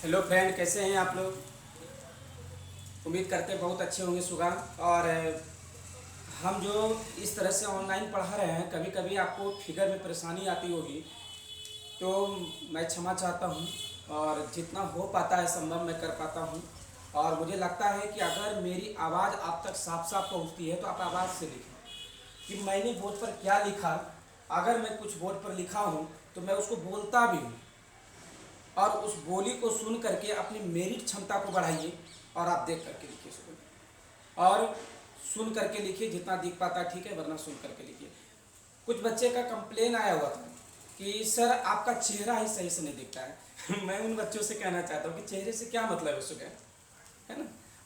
Hello friend, कैसे हैं आप लोग। उम्मीद करते हैं बहुत अच्छे होंगे सुबह। और हम जो इस तरह से ऑनलाइन पढ़ा रहे हैं, कभी कभी आपको फिगर में परेशानी आती होगी, तो मैं क्षमा चाहता हूं। और जितना हो पाता है संभव मैं कर पाता हूं। और मुझे लगता है कि अगर मेरी आवाज़ आप तक साफ साफ पहुंचती है तो आप आवाज़ से लिखें कि मैंने बोर्ड पर क्या लिखा। अगर मैं कुछ बोर्ड पर लिखा हूं तो मैं उसको बोलता भी हूँ, और उस बोली को सुन करके अपनी मेरिट क्षमता को बढ़ाइए। और आप देख करके लिखिए सुबह, और सुन करके लिखिए, जितना दिख पाता ठीक है, वरना सुन करके लिखिए। कुछ बच्चे का कंप्लेन आया हुआ था कि सर आपका चेहरा ही सही से नहीं दिखता है। मैं उन बच्चों से कहना चाहता हूँ कि चेहरे से क्या मतलब है सुबह, है ना।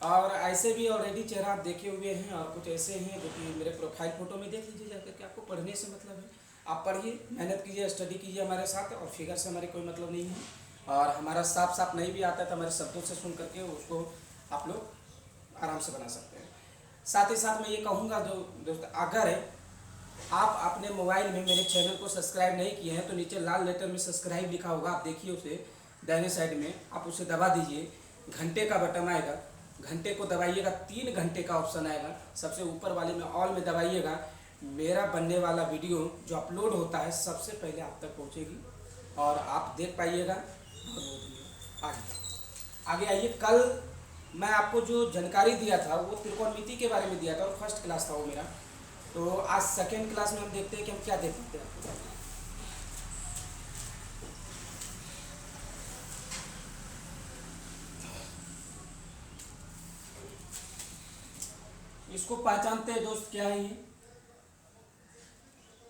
और ऐसे भी ऑलरेडी चेहरा आप देखे हुए हैं, और कुछ ऐसे हैं जो कि मेरे प्रोफाइल फ़ोटो में देख लीजिए जाकर के। आपको पढ़ने से मतलब है, आप पढ़िए, मेहनत कीजिए, स्टडी कीजिए हमारे साथ। और फिगर से हमारे कोई मतलब नहीं है। और हमारा साफ साफ नहीं भी आता है तो हमारे शब्दों से सुन करके उसको आप लोग आराम से बना सकते हैं। साथ ही साथ मैं ये कहूँगा जो दोस्त, अगर आप अपने मोबाइल में मेरे चैनल को सब्सक्राइब नहीं किए हैं तो नीचे लाल लेटर में सब्सक्राइब लिखा होगा, आप देखिए उसे दाहिने साइड में, आप उसे दबा दीजिए। घंटे का बटन आएगा, घंटे को दबाइएगा, 3 घंटे का ऑप्शन आएगा, सबसे ऊपर वाले में ऑल में दबाइएगा। मेरा बनने वाला वीडियो जो अपलोड होता है सबसे पहले आप तक पहुँचेगी और आप देख पाइएगा। और आगे आगे आइए। कल मैं आपको जो जानकारी दिया था वो त्रिकोणमिति के बारे में दिया था, और फर्स्ट क्लास था वो मेरा। तो आज सेकेंड क्लास में हम देखते हैं कि हम क्या देख सकते हैं। इसको पहचानते हैं दोस्त, क्या है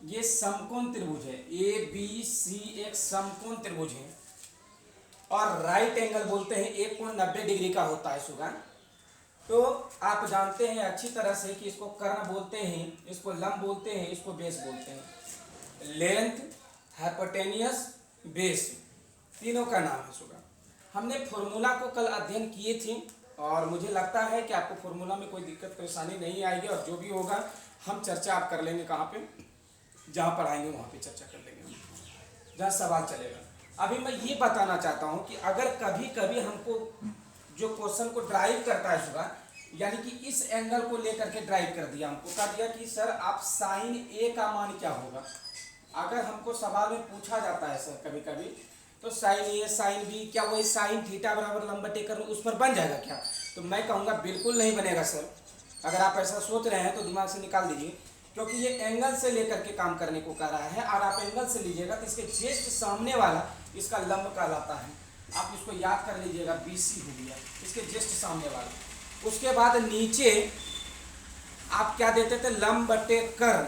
ये समकोण त्रिभुज है। ए बी सी एक समकोण त्रिभुज है, और राइट एंगल बोलते हैं, एक कोण 90 डिग्री का होता है सुगा। तो आप जानते हैं अच्छी तरह से कि इसको कर्ण बोलते हैं, इसको लंब बोलते हैं, इसको बेस बोलते हैं। लेंथ, हाइपोटेनियस, बेस, तीनों का नाम है सुगा। हमने फॉर्मूला को कल अध्ययन किए थे, और मुझे लगता है कि आपको फॉर्मूला में कोई दिक्कत परेशानी नहीं आएगी। और जो भी होगा हम चर्चा आप कर लेंगे, कहाँ पे, जहाँ पढ़ाएंगे वहाँ पे चर्चा कर लेंगे, जहाँ सवाल चलेगा। अभी मैं ये बताना चाहता हूँ कि अगर कभी कभी हमको जो क्वेश्चन को ड्राइव करता है सुगा, यानी कि इस एंगल को लेकर के ड्राइव कर दिया, हमको कह दिया कि सर आप साइन ए का मान क्या होगा। अगर हमको सवाल में पूछा जाता है सर कभी कभी, तो साइन ए साइन बी, क्या वही साइन थीटा बराबर लंब बटे कर्ण उस पर बन जाएगा क्या। तो मैं कहूँगा बिल्कुल नहीं बनेगा सर। अगर आप ऐसा सोच रहे हैं तो दिमाग से निकाल दीजिए, क्योंकि ये एंगल से लेकर के काम करने को कह रहा है। और आप एंगल से लीजिएगा तो इसके जस्ट सामने वाला इसका लंब कहलाता है। आप इसको याद कर लीजिएगा, BC हो गया इसके जस्ट सामने वाला। उसके बाद नीचे आप क्या देते थे, लंब बटे कर्ण।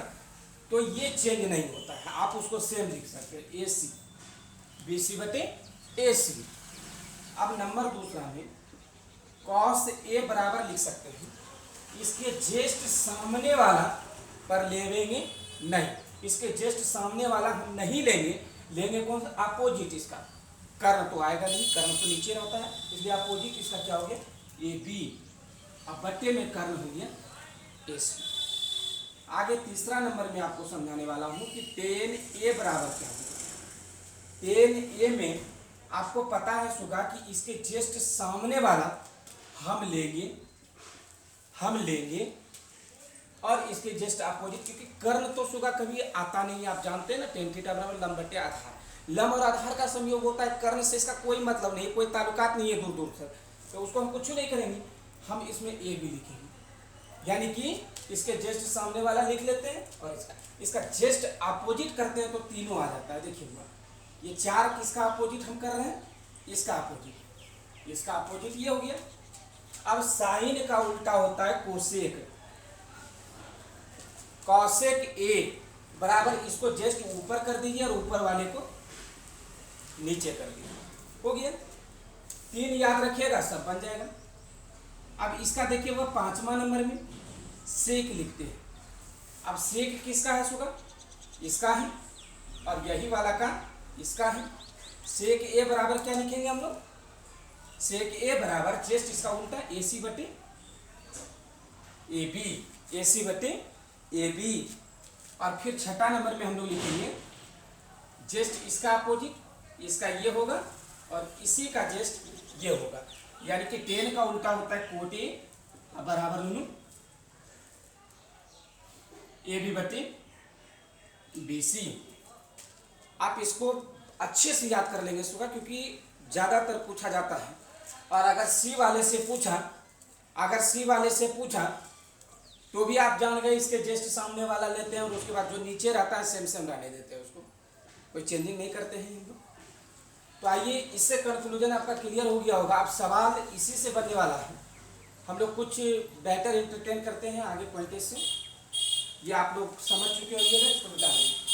तो ये चेंज नहीं होता है, आप उसको सेम लिख सकते हैं, AC, BC बटे AC। अब नंबर दूसरा में cos A बराबर लिख सकते हैं, इसके जस्ट सामने वाला पर लेंगे नहीं, इसके जस्ट सामने वाला हम नहीं लेंगे। लेंगे कौन सा, अपोजिट इसका। कर्ण तो आएगा नहीं, कर्ण तो नीचे रहता है, इसलिए अपोजिट इसका क्या हो गया, AB। अब बट्टे में कर्ण हो गया AC। आगे तीसरा नंबर में आपको समझाने वाला हूं कि tan A बराबर क्या होगा। tan A में आपको पता है सुगा कि इसके जस्ट सामने वाला हम लेंगे और इसके जस्ट अपोजिट, क्योंकि कर्ण तो सुगा कभी आता नहीं है, आप जानते हैं ना, tan थीटा बराबर लंब बटे आधार। लंब और आधार का संयोग होता है, कर्ण से इसका कोई मतलब नहीं, कोई ताल्लुकात नहीं है दूर दूर तक, तो उसको हम कुछ नहीं करेंगे। हम इसमें A भी लिखेंगे, यानी कि इसके जस्ट सामने वाला लिख लेते हैं और इसका जस्ट अपोजिट करते हैं तो तीनों आ जाता है। देखिए ये 4 किसका अपोजिट हम कर रहे हैं, इसका अपोजिट, इसका अपोजिट ये हो गया। अब साइन का उल्टा होता है कोसेक। कॉसेक A बराबर इसको जस्ट ऊपर कर दीजिए और ऊपर वाले को नीचे कर दीजिए, हो गया। 3 याद रखिएगा, सब बन जाएगा। अब इसका देखिए वह 5वां नंबर में सेक लिखते हैं। अब सेक किसका है सुगा, इसका है, और यही वाला का इसका है। सेक A बराबर क्या लिखेंगे हम लोग, सेक A बराबर जस्ट इसका उल्टा AC बटे AB, AC बटे AB। और फिर 6ठा नंबर में हम लोग लिखेंगे जस्ट इसका अपोजिट, इसका ये होगा और इसी का जेस्ट ये होगा, यानी कि टेन का उल्टा होता है कोट ए बराबर नू ए बी बटे बी सी। आप इसको अच्छे से याद कर लेंगे सुगा, क्योंकि ज़्यादातर पूछा जाता है। और अगर सी वाले से पूछा तो भी आप जान गए इसके जस्ट सामने वाला लेते हैं और उसके बाद जो नीचे रहता है सेम सेम रहने देते हैं, उसको कोई चेंजिंग नहीं करते हैं हम लोग। तो आइए, इससे कंक्लूजन आपका क्लियर हो गया होगा। अब सवाल इसी से बनने वाला है। हम लोग कुछ बेटर एंटरटेन करते हैं आगे पॉइंट से, ये आप लोग समझ चुके होंगे, इसको बता दें।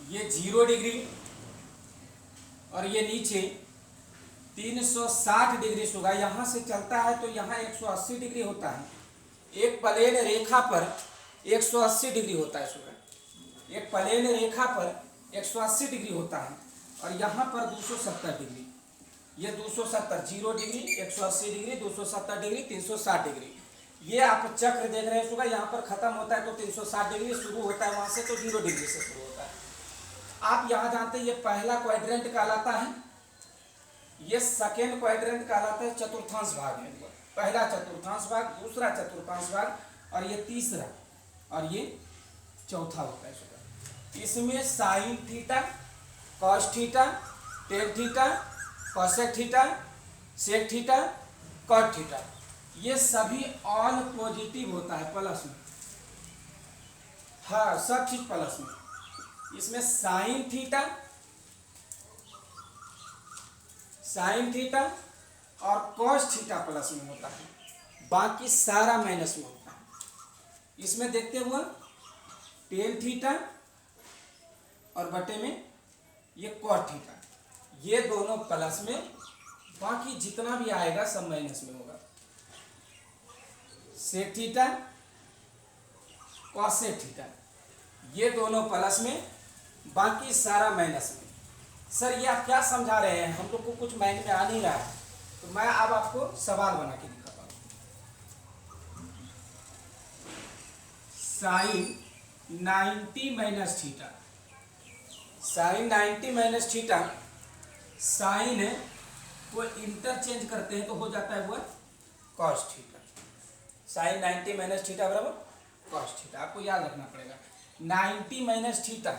ये 0 डिग्री और ये नीचे 360 डिग्री होगा। यहाँ से चलता है तो यहाँ 180 डिग्री होता है। एक प्लेन रेखा पर 180 डिग्री होता है सुगा, एक प्लेन रेखा पर 180 डिग्री होता है और यहाँ पर 270 डिग्री। ये 270, 0 डिग्री, 180 डिग्री, 270 डिग्री, 360 डिग्री। ये आप चक्र देख रहे हैं सुगा, यहाँ पर खत्म होता है तो 360 डिग्री शुरू होता है वहाँ से, तो 0 डिग्री से शुरू होता है। आप यहाँ जानते हैं ये पहला क्वाड्रेंट कहलाता है, ये सेकेंड क्वाड्रेंट कहलाता है, चतुर्थांश भाग है। पहला चतुर्थांश भाग, दूसरा चतुर्थांश भाग और ये तीसरा और ये चौथा होता है। इसमें sine theta, cos theta, tan theta, cosec theta, sec theta, cot theta, ये सभी ऑल पॉजिटिव होता है, प्लस में। हाँ, सब चीज प्लस में। इसमें साइन थीटा और कॉस थीटा प्लस में होता है, बाकी सारा माइनस में होता है। इसमें देखते हुए टेन थीटा और बटे में ये कॉट थीटा, ये दोनों प्लस में, बाकी जितना भी आएगा सब माइनस में होगा। सेक थीटा, कॉसेक थीटा, ये दोनों प्लस में, बाकी सारा माइनस में। सर ये आप क्या समझा रहे हैं, हम लोग को कुछ माइंड में आ नहीं रहा है, तो मैं अब आपको सवाल बना के दिखाता हूं। Sine 90 minus theta, sine 90 minus theta, sine को इंटरचेंज करते हैं तो हो जाता है वो cos theta. Sine 90 minus theta बराबर कॉस थीटा, आपको याद रखना पड़ेगा। 90 माइनस थीटा,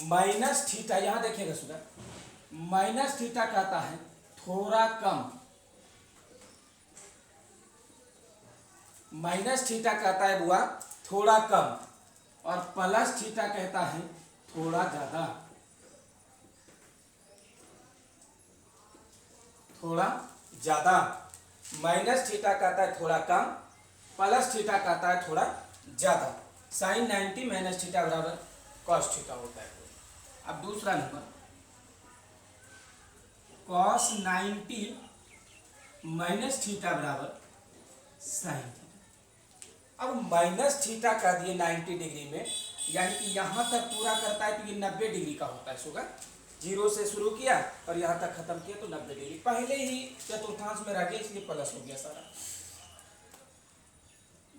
माइनस थीटा, यहां देखिएगा सुधा, माइनस थीटा कहता है थोड़ा कम, माइनस थीटा कहता है बुआ थोड़ा कम, और प्लस थीटा कहता है थोड़ा ज्यादा, थोड़ा ज्यादा। माइनस थीटा कहता है थोड़ा कम, प्लस थीटा कहता है थोड़ा ज्यादा। साइन 90 माइनस थीटा बराबर कॉस थीटा होता है। अब दूसरा नंबर, कॉस 90 माइनस थीटा बराबर साइन थीटा। अब माइनस थीटा का दिए 90 डिग्री में, यानी कि यहां तक पूरा करता है तो ये 90 डिग्री का होता है सुगा। 0 से शुरू किया और यहां तक खत्म किया तो 90 डिग्री, पहले ही चतुर्थांश में रह गया इसलिए प्लस हो गया सारा।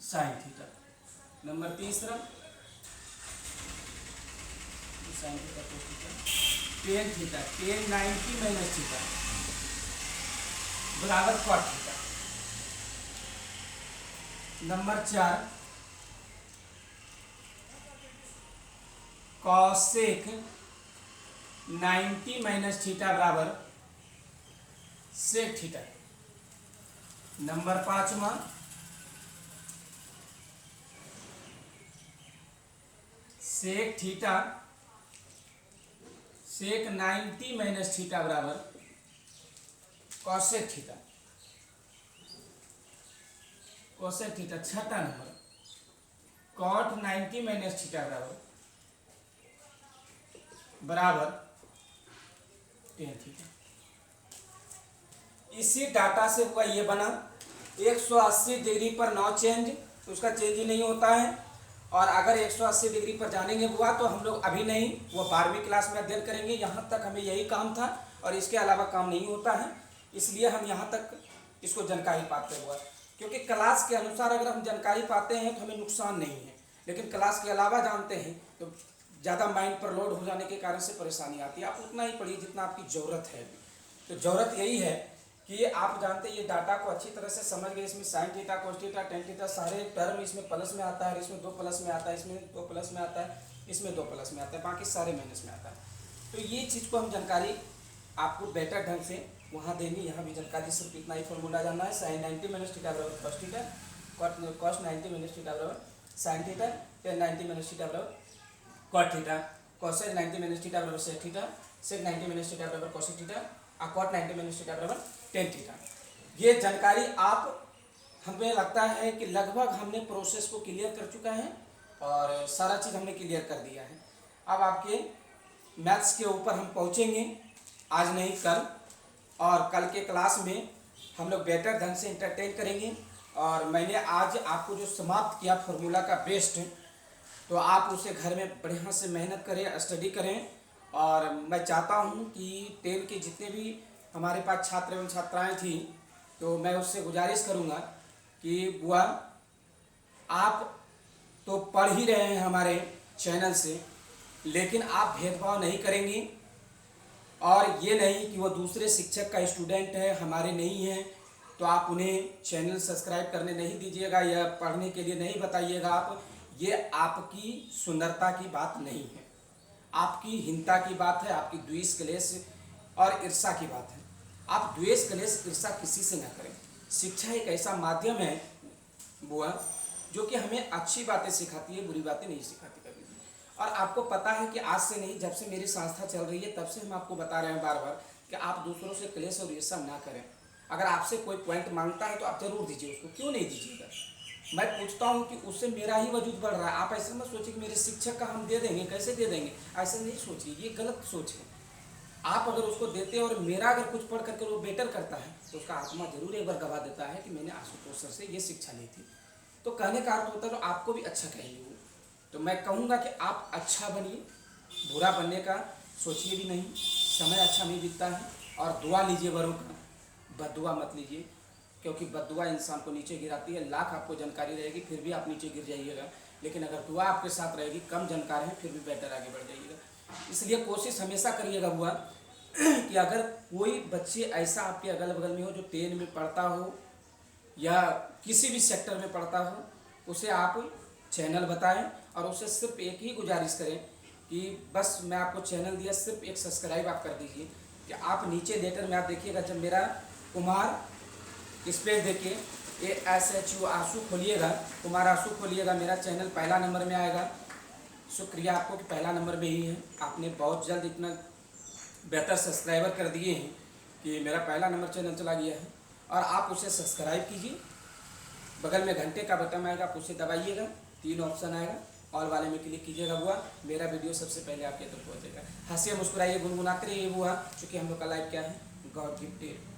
Sine theta. नंबर तीसरा, sine theta cos theta, tan theta, tan 90 minus theta बराबर cot theta. Number 4, cosec 90 minus theta बराबर सेक थीटा। नंबर 5वां, sec theta, sec 90 minus theta बराबर कॉसेक थीटा, कॉसेक थीटा। छठा number, cot 90 minus theta बराबर tan theta. इसी data से हुआ ये बना 180 डिग्री पर नो चेंज, तो उसका चेंज ही नहीं होता है। और अगर 180 डिग्री पर जानेंगे बुआ तो हम लोग अभी नहीं, वो 12वीं क्लास में अध्ययन करेंगे। यहाँ तक हमें यही काम था और इसके अलावा काम नहीं होता है, इसलिए हम यहाँ तक इसको जानकारी पाते हुआ, क्योंकि क्लास के अनुसार अगर हम जानकारी पाते हैं तो हमें नुकसान नहीं है, लेकिन क्लास के अलावा जानते हैं तो ज़्यादा माइंड पर लोड हो जाने के कारण से परेशानी आती है। आप उतना ही पढ़िए जितना आपकी ज़रूरत है। तो ज़रूरत यही है कि आप जानते हैं ये डाटा को अच्छी तरह से समझ गए। इसमें sine theta, cos theta, tan theta सारे टर्म इसमें प्लस में आता है, इसमें 2 प्लस में आता है, इसमें 2 प्लस में आता है, इसमें 2 प्लस में आता है, बाकी सारे माइनस में आता है। तो ये चीज़ को हम जानकारी आपको बेटर ढंग से वहाँ देंगे। यहाँ भी जानकारी सिर्फ इतना ही फॉर्मूला जानना है, साइन 90 माइनस थीटा बराबर cos theta, cos 90 minus theta बराबर sine theta, tan 90 minus theta बराबर cot theta, cosec 90 minus theta बराबर sec theta, sec 90 minus theta बराबर कोसेक थीटा और कॉट 90 माइनस थीटा बराबर टेन थीटा। ये जानकारी आप, हमें लगता है कि लगभग हमने प्रोसेस को क्लियर कर चुका है और सारा चीज़ हमने क्लियर कर दिया है। अब आपके मैथ्स के ऊपर हम पहुँचेंगे, आज नहीं कल, और कल के क्लास में हम लोग बेटर ढंग से इंटरटेन करेंगे। और मैंने आज आपको जो समाप्त किया फार्मूला का बेस्ट, तो आप उसे घर में बढ़िया से मेहनत करें, स्टडी करें। और मैं चाहता हूं कि 10 के जितने भी हमारे पास छात्र एवं छात्राएं थी, तो मैं उससे गुजारिश करूंगा कि बुआ आप तो पढ़ ही रहे हैं हमारे चैनल से, लेकिन आप भेदभाव नहीं करेंगे। और ये नहीं कि वो दूसरे शिक्षक का स्टूडेंट है, हमारे नहीं है, तो आप उन्हें चैनल सब्सक्राइब करने नहीं दीजिएगा या पढ़ने के लिए नहीं बताइएगा। आप, ये आपकी सुंदरता की बात नहीं है, आपकी हीनता की बात है, आपकी द्वेष क्लेश और ईर्ष्या की बात है। आप द्वेष क्लेश ईर्ष्या किसी से ना करें। शिक्षा एक ऐसा माध्यम है बुआ जो कि हमें अच्छी बातें सिखाती है, बुरी बातें नहीं सिखाती कभी भी। और आपको पता है कि आज से नहीं, जब से मेरी संस्था चल रही है तब से हम आपको बता रहे हैं बार बार कि आप दूसरों से क्लेश और ईर्ष्या ना करें। अगर आपसे कोई पॉइंट मांगता है तो आप जरूर दीजिए उसको, क्यों नहीं दीजिएगा। मैं पूछता हूँ कि उससे मेरा ही वजूद बढ़ रहा है। आप ऐसे मत सोचिए कि मेरे शिक्षक का हम दे देंगे, कैसे दे देंगे, ऐसे नहीं सोचिए, ये गलत सोच है। आप अगर उसको देते हैं और मेरा अगर कुछ पढ़ करके वो बेटर करता है तो उसका आत्मा जरूर एक बार गवाह देता है कि मैंने आशुतोष सर से ये शिक्षा ली थी। तो कहने का अर्थ होता है तो आपको भी अच्छा कहेंगे वो। तो मैं कहूँगा कि आप अच्छा बनिए, बुरा बनने का सोचिए भी नहीं। समय अच्छा नहीं बीतता है। और दुआ लीजिए बड़ों का, बद्दुआ मत लीजिए, क्योंकि बद्दुआ इंसान को नीचे गिराती है। लाख आपको जानकारी रहेगी फिर भी आप नीचे गिर जाइएगा, लेकिन अगर दुआ आपके साथ रहेगी, कम जानकार है फिर भी बेटर आगे बढ़ जाइएगा। इसलिए कोशिश हमेशा करिएगा बुआ कि अगर कोई बच्चे ऐसा आपके अगल बगल में हो जो 10 में पढ़ता हो या किसी भी सेक्टर में पढ़ता हो, उसे आप चैनल बताएं और उसे सिर्फ एक ही गुजारिश करें कि बस मैं आपको चैनल दिया, सिर्फ एक सब्सक्राइब आप कर दीजिए। कि आप नीचे लेटर में आप देखिएगा, जब मेरा कुमार स्पेस देखिए, ASHU आंसू खोलिएगा, कुमार आंसू खोलिएगा, मेरा चैनल पहला नंबर में आएगा। शुक्रिया आपको कि पहला नंबर में ही है। आपने बहुत जल्द इतना बेहतर सब्सक्राइबर कर दिए हैं कि मेरा पहला नंबर चैनल चला गया है। और आप उसे सब्सक्राइब कीजिए, बगल में घंटे का बटन आएगा, आप उसे दबाइएगा, 3 ऑप्शन आएगा, ऑल वाले में क्लिक कीजिएगा बुआ, मेरा वीडियो सबसे पहले आपके तक पहुँचेगा। हंसिए मुस्कुराइए, गुनगुनाते रहिए बुआ, चूँकि हम लोग का लाइव क्या है, गॉड गिफ्टेड।